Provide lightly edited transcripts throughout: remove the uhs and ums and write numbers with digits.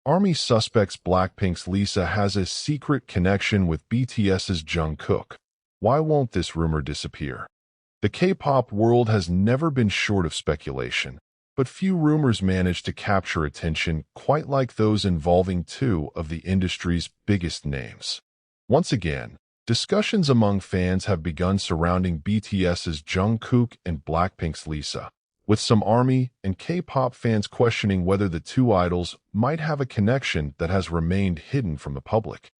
Army suspects Blackpink's Lisa has a secret connection with BTS's Jungkook. Why won't this rumor disappear? The K-pop world has never been short of speculation, but few rumors manage to capture attention quite like those involving two of the industry's biggest names. Once again, discussions among fans have begun surrounding BTS's Jungkook and Blackpink's Lisa, with some ARMY and K-pop fans questioning whether the two idols might have a connection that has remained hidden from the public.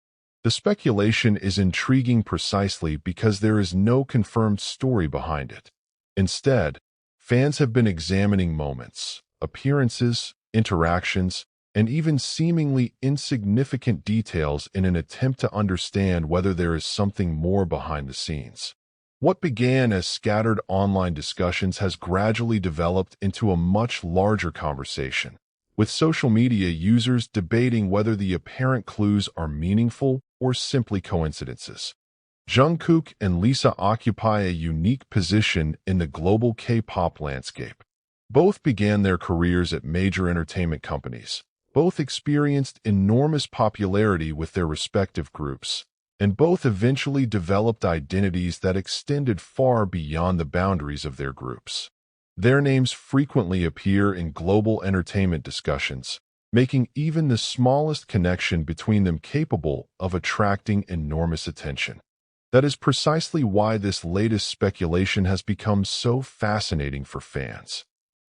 The speculation is intriguing precisely because there is no confirmed story behind it. Instead, fans have been examining moments, appearances, interactions, and even seemingly insignificant details in an attempt to understand whether there is something more behind the scenes. What began as scattered online discussions has gradually developed into a much larger conversation, with social media users debating whether the apparent clues are meaningful or simply coincidences. Jungkook and Lisa occupy a unique position in the global K-pop landscape. Both began their careers at major entertainment companies. Both experienced enormous popularity with their respective groups, and both eventually developed identities that extended far beyond the boundaries of their groups. Their names frequently appear in global entertainment discussions, making even the smallest connection between them capable of attracting enormous attention. That is precisely why this latest speculation has become so fascinating for fans.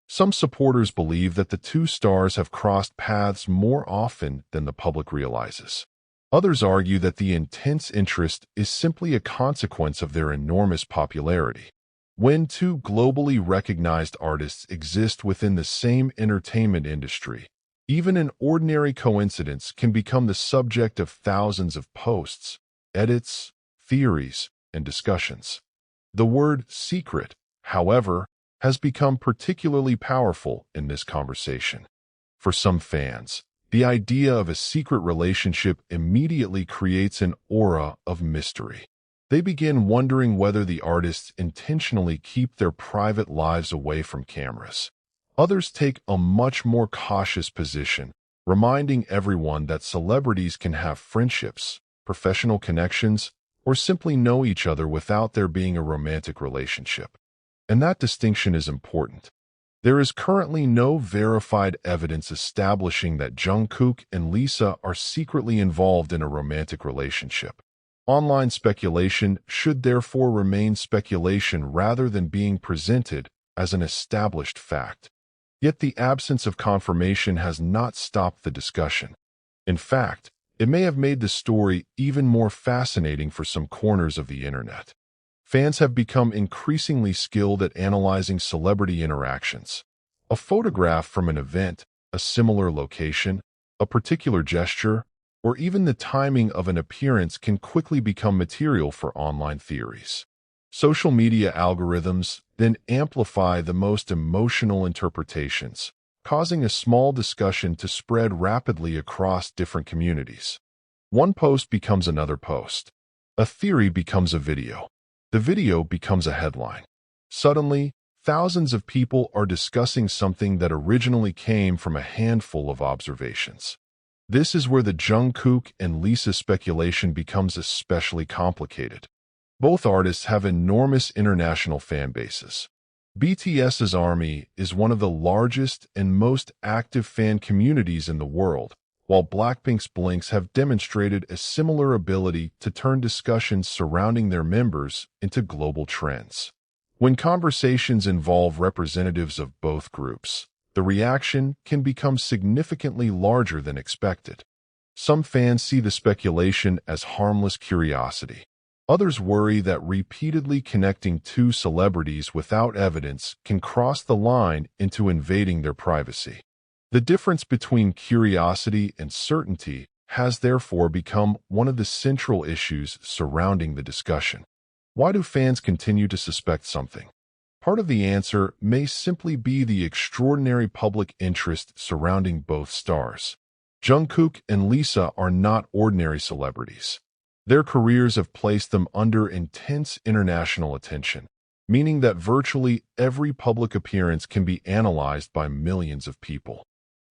Some supporters believe that the two stars have crossed paths more often than the public realizes. Others argue that the intense interest is simply a consequence of their enormous popularity. When two globally recognized artists exist within the same entertainment industry, even an ordinary coincidence can become the subject of thousands of posts, edits, theories, and discussions. The word secret, however, has become particularly powerful in this conversation. For some fans, the idea of a secret relationship immediately creates an aura of mystery. They begin wondering whether the artists intentionally keep their private lives away from cameras. Others take a much more cautious position, reminding everyone that celebrities can have friendships, professional connections, or simply know each other without there being a romantic relationship. And that distinction is important. There is currently no verified evidence establishing that Jungkook and Lisa are secretly involved in a romantic relationship. Online speculation should therefore remain speculation rather than being presented as an established fact. Yet the absence of confirmation has not stopped the discussion. In fact, it may have made the story even more fascinating for some corners of the internet. Fans have become increasingly skilled at analyzing celebrity interactions. A photograph from an event, a similar location, a particular gesture, or even the timing of an appearance can quickly become material for online theories. Social media algorithms then amplify the most emotional interpretations, causing a small discussion to spread rapidly across different communities. One post becomes another post. A theory becomes a video. The video becomes a headline. Suddenly, thousands of people are discussing something that originally came from a handful of observations. This is where the Jungkook and Lisa speculation becomes especially complicated. Both artists have enormous international fan bases. BTS's ARMY is one of the largest and most active fan communities in the world, while Blackpink's Blinks have demonstrated a similar ability to turn discussions surrounding their members into global trends. When conversations involve representatives of both groups, the reaction can become significantly larger than expected. Some fans see the speculation as harmless curiosity. Others worry that repeatedly connecting two celebrities without evidence can cross the line into invading their privacy. The difference between curiosity and certainty has therefore become one of the central issues surrounding the discussion. Why do fans continue to suspect something? Part of the answer may simply be the extraordinary public interest surrounding both stars. Jungkook and Lisa are not ordinary celebrities. Their careers have placed them under intense international attention, meaning that virtually every public appearance can be analyzed by millions of people.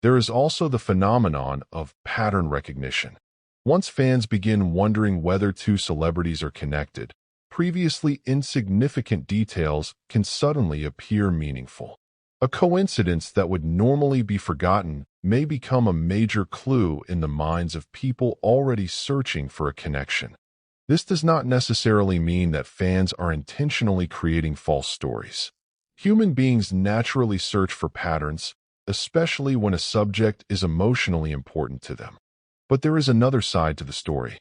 There is also the phenomenon of pattern recognition. Once fans begin wondering whether two celebrities are connected, previously insignificant details can suddenly appear meaningful. A coincidence that would normally be forgotten may become a major clue in the minds of people already searching for a connection. This does not necessarily mean that fans are intentionally creating false stories. Human beings naturally search for patterns, especially when a subject is emotionally important to them. But there is another side to the story.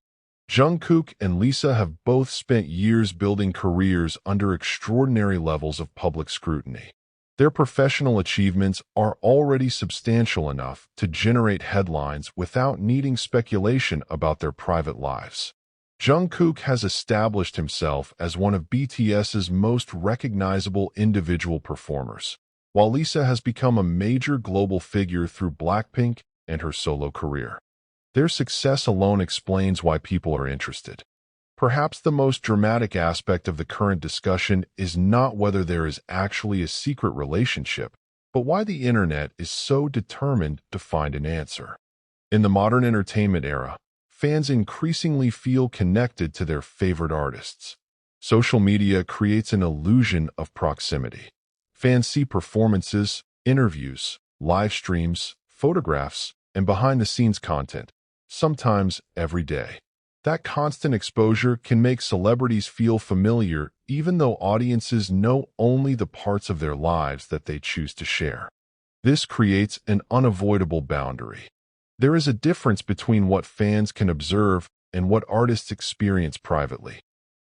Jungkook and Lisa have both spent years building careers under extraordinary levels of public scrutiny. Their professional achievements are already substantial enough to generate headlines without needing speculation about their private lives. Jungkook has established himself as one of BTS's most recognizable individual performers, while Lisa has become a major global figure through Blackpink and her solo career. Their success alone explains why people are interested. Perhaps the most dramatic aspect of the current discussion is not whether there is actually a secret relationship, but why the internet is so determined to find an answer. In the modern entertainment era, fans increasingly feel connected to their favorite artists. Social media creates an illusion of proximity. Fans see performances, interviews, live streams, photographs, and behind-the-scenes content, sometimes every day. That constant exposure can make celebrities feel familiar even though audiences know only the parts of their lives that they choose to share. This creates an unavoidable boundary. There is a difference between what fans can observe and what artists experience privately.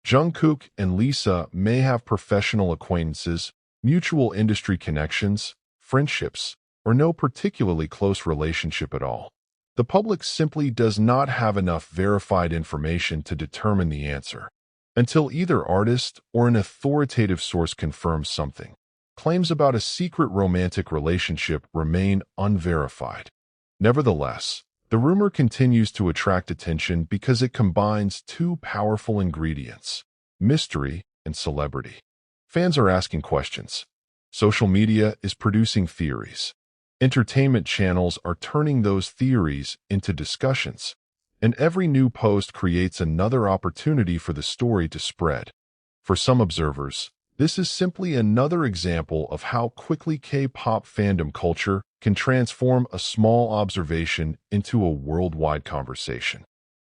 Jungkook and Lisa may have professional acquaintances, mutual industry connections, friendships, or no particularly close relationship at all. The public simply does not have enough verified information to determine the answer. Until either artist or an authoritative source confirms something, claims about a secret romantic relationship remain unverified. Nevertheless, the rumor continues to attract attention because it combines two powerful ingredients: mystery and celebrity. Fans are asking questions. Social media is producing theories. Entertainment channels are turning those theories into discussions, and every new post creates another opportunity for the story to spread. For some observers, this is simply another example of how quickly K-pop fandom culture can transform a small observation into a worldwide conversation.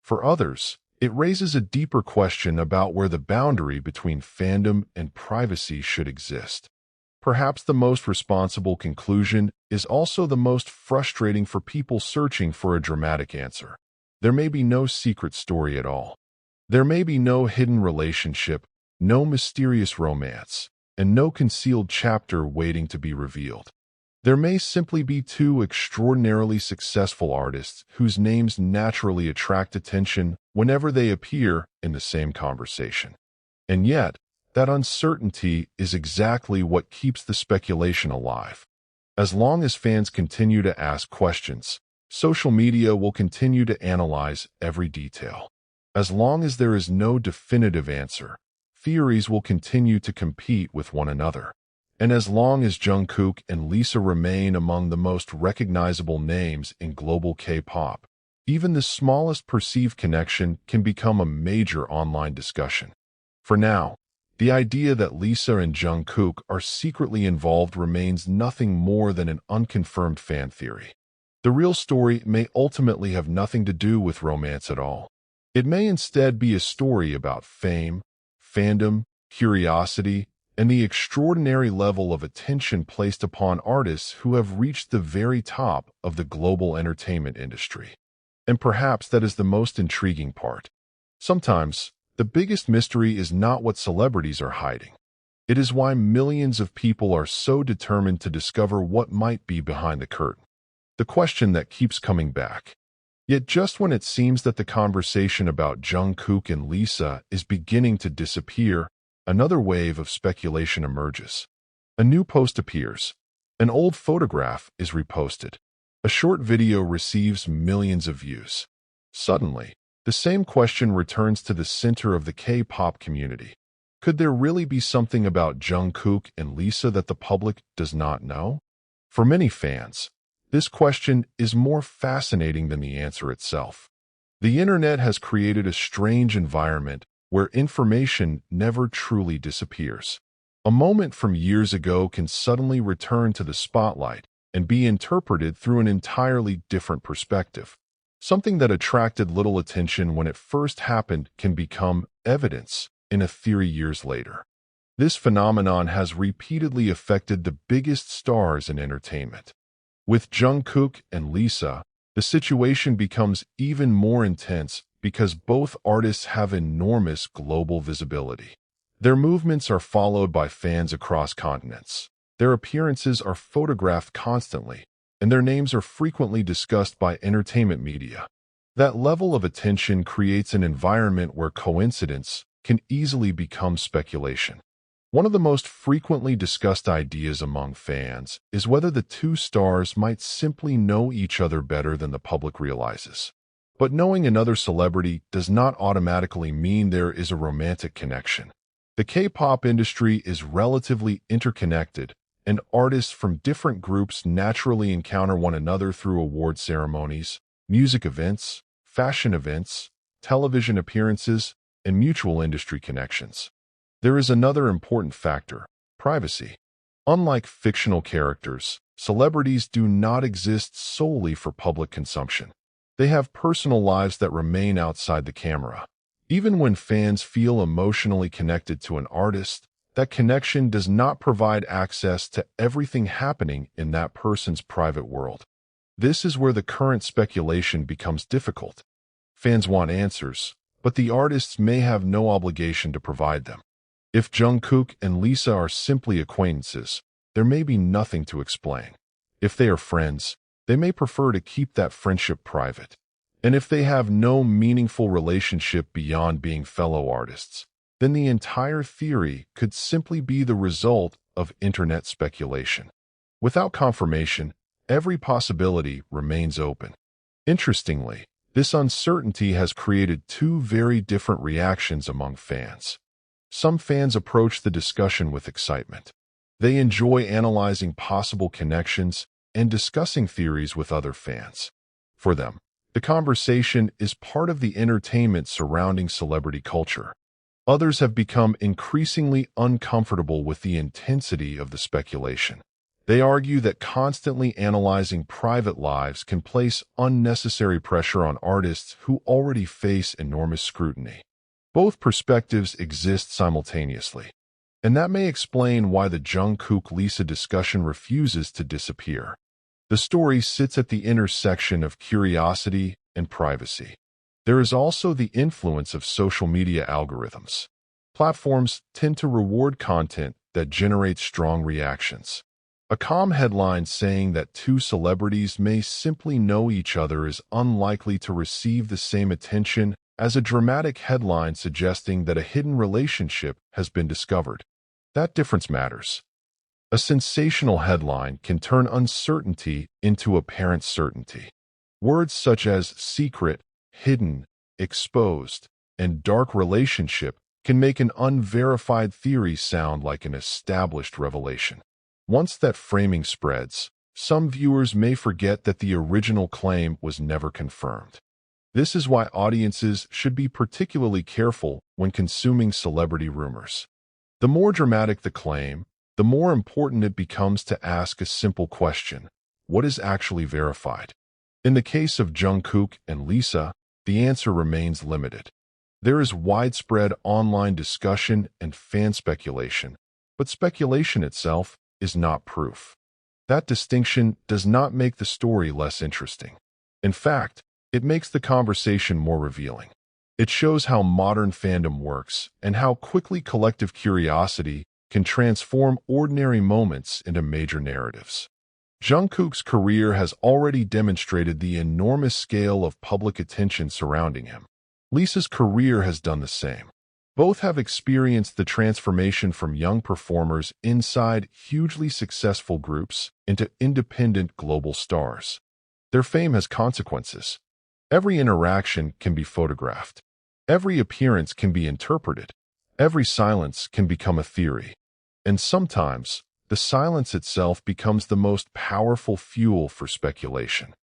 For others, it raises a deeper question about where the boundary between fandom and privacy should exist. Perhaps the most responsible conclusion is also the most frustrating for people searching for a dramatic answer. There may be no secret story at all. There may be no hidden relationship, no mysterious romance, and no concealed chapter waiting to be revealed. There may simply be two extraordinarily successful artists whose names naturally attract attention whenever they appear in the same conversation. And yet, that uncertainty is exactly what keeps the speculation alive. As long as fans continue to ask questions, social media will continue to analyze every detail. As long as there is no definitive answer, theories will continue to compete with one another. And as long as Jungkook and Lisa remain among the most recognizable names in global K-pop, even the smallest perceived connection can become a major online discussion. For now, the idea that Lisa and Jungkook are secretly involved remains nothing more than an unconfirmed fan theory. The real story may ultimately have nothing to do with romance at all. It may instead be a story about fame, fandom, curiosity, and the extraordinary level of attention placed upon artists who have reached the very top of the global entertainment industry. And perhaps that is the most intriguing part. Sometimes, the biggest mystery is not what celebrities are hiding. It is why millions of people are so determined to discover what might be behind the curtain. The question that keeps coming back. Yet just when it seems that the conversation about Jungkook and Lisa is beginning to disappear, another wave of speculation emerges. A new post appears. An old photograph is reposted. A short video receives millions of views. Suddenly, the same question returns to the center of the K-pop community. Could there really be something about Jungkook and Lisa that the public does not know? For many fans, This question is more fascinating than the answer itself. The internet has created a strange environment where information never truly disappears. A moment from years ago can suddenly return to the spotlight and be interpreted through an entirely different perspective. Something that attracted little attention when it first happened can become evidence in a theory years later. This phenomenon has repeatedly affected the biggest stars in entertainment. With Jungkook and Lisa, the situation becomes even more intense because both artists have enormous global visibility. Their movements are followed by fans across continents. Their appearances are photographed constantly, and their names are frequently discussed by entertainment media. That level of attention creates an environment where coincidence can easily become speculation. One of the most frequently discussed ideas among fans is whether the two stars might simply know each other better than the public realizes. But knowing another celebrity does not automatically mean there is a romantic connection. The K-pop industry is relatively interconnected, and artists from different groups naturally encounter one another through award ceremonies, music events, fashion events, television appearances, and mutual industry connections. There is another important factor: privacy. Unlike fictional characters, celebrities do not exist solely for public consumption. They have personal lives that remain outside the camera. Even when fans feel emotionally connected to an artist, that connection does not provide access to everything happening in that person's private world. This is where the current speculation becomes difficult. Fans want answers, but the artists may have no obligation to provide them. If Jungkook and Lisa are simply acquaintances, there may be nothing to explain. If they are friends, they may prefer to keep that friendship private. And if they have no meaningful relationship beyond being fellow artists, then the entire theory could simply be the result of internet speculation. Without confirmation, every possibility remains open. Interestingly, this uncertainty has created two very different reactions among fans. Some fans approach the discussion with excitement. They enjoy analyzing possible connections and discussing theories with other fans. For them, the conversation is part of the entertainment surrounding celebrity culture. Others have become increasingly uncomfortable with the intensity of the speculation. They argue that constantly analyzing private lives can place unnecessary pressure on artists who already face enormous scrutiny. Both perspectives exist simultaneously, and that may explain why the Jungkook-Lisa discussion refuses to disappear. The story sits at the intersection of curiosity and privacy. There is also the influence of social media algorithms. Platforms tend to reward content that generates strong reactions. A calm headline saying that two celebrities may simply know each other is unlikely to receive the same attention as a dramatic headline suggesting that a hidden relationship has been discovered. That difference matters. A sensational headline can turn uncertainty into apparent certainty. Words such as secret, hidden, exposed, and dark relationship can make an unverified theory sound like an established revelation. Once that framing spreads, some viewers may forget that the original claim was never confirmed. This is why audiences should be particularly careful when consuming celebrity rumors. The more dramatic the claim, the more important it becomes to ask a simple question: what is actually verified? In the case of Jungkook and Lisa, the answer remains limited. There is widespread online discussion and fan speculation, but speculation itself is not proof. That distinction does not make the story less interesting. In fact, it makes the conversation more revealing. It shows how modern fandom works and how quickly collective curiosity can transform ordinary moments into major narratives. Jungkook's career has already demonstrated the enormous scale of public attention surrounding him. Lisa's career has done the same. Both have experienced the transformation from young performers inside hugely successful groups into independent global stars. Their fame has consequences. Every interaction can be photographed. Every appearance can be interpreted. Every silence can become a theory. And sometimes, the silence itself becomes the most powerful fuel for speculation.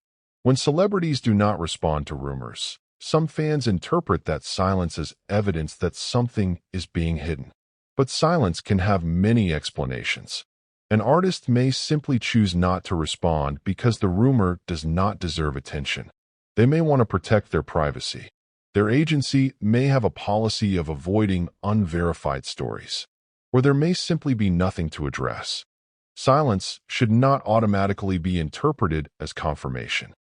When celebrities do not respond to rumors, some fans interpret that silence as evidence that something is being hidden. But silence can have many explanations. An artist may simply choose not to respond because the rumor does not deserve attention. They may want to protect their privacy. Their agency may have a policy of avoiding unverified stories, or there may simply be nothing to address. Silence should not automatically be interpreted as confirmation.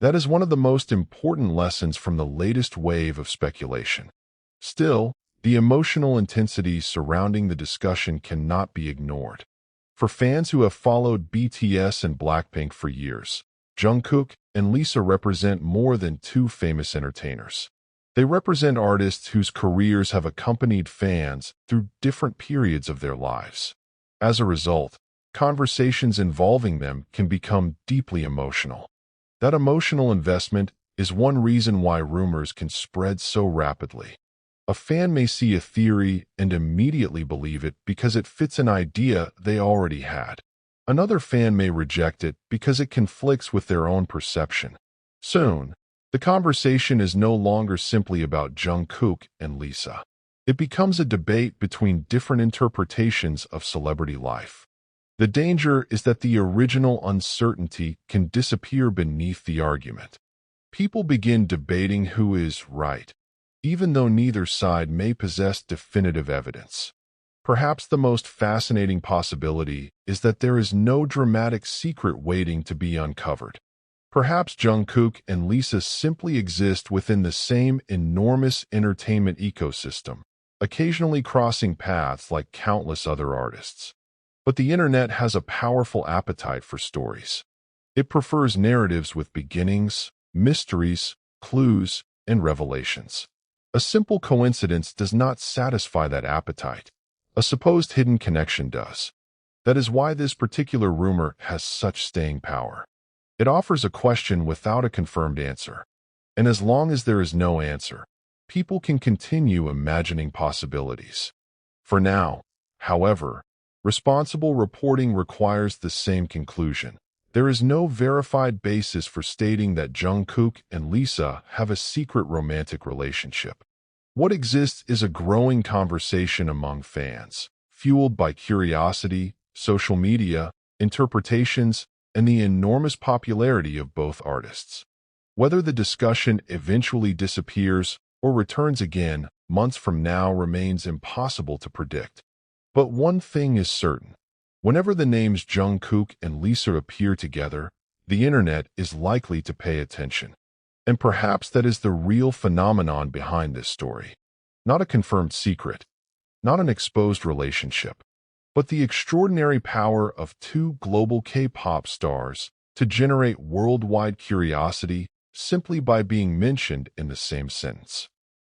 That is one of the most important lessons from the latest wave of speculation. Still, the emotional intensity surrounding the discussion cannot be ignored. For fans who have followed BTS and Blackpink for years, Jungkook and Lisa represent more than two famous entertainers. They represent artists whose careers have accompanied fans through different periods of their lives. As a result, conversations involving them can become deeply emotional. That emotional investment is one reason why rumors can spread so rapidly. A fan may see a theory and immediately believe it because it fits an idea they already had. Another fan may reject it because it conflicts with their own perception. Soon, the conversation is no longer simply about Jungkook and Lisa. It becomes a debate between different interpretations of celebrity life. The danger is that the original uncertainty can disappear beneath the argument. People begin debating who is right, even though neither side may possess definitive evidence. Perhaps the most fascinating possibility is that there is no dramatic secret waiting to be uncovered. Perhaps Jungkook and Lisa simply exist within the same enormous entertainment ecosystem, occasionally crossing paths like countless other artists. But the internet has a powerful appetite for stories. It prefers narratives with beginnings, mysteries, clues, and revelations. A simple coincidence does not satisfy that appetite. A supposed hidden connection does. That is why this particular rumor has such staying power. It offers a question without a confirmed answer. And as long as there is no answer, people can continue imagining possibilities. For now, however, responsible reporting requires the same conclusion. There is no verified basis for stating that Jungkook and Lisa have a secret romantic relationship. What exists is a growing conversation among fans, fueled by curiosity, social media, interpretations, and the enormous popularity of both artists. Whether the discussion eventually disappears or returns again months from now remains impossible to predict. But one thing is certain. Whenever the names Jungkook and Lisa appear together, the internet is likely to pay attention. And perhaps that is the real phenomenon behind this story. Not a confirmed secret, not an exposed relationship, but the extraordinary power of two global K-pop stars to generate worldwide curiosity simply by being mentioned in the same sentence.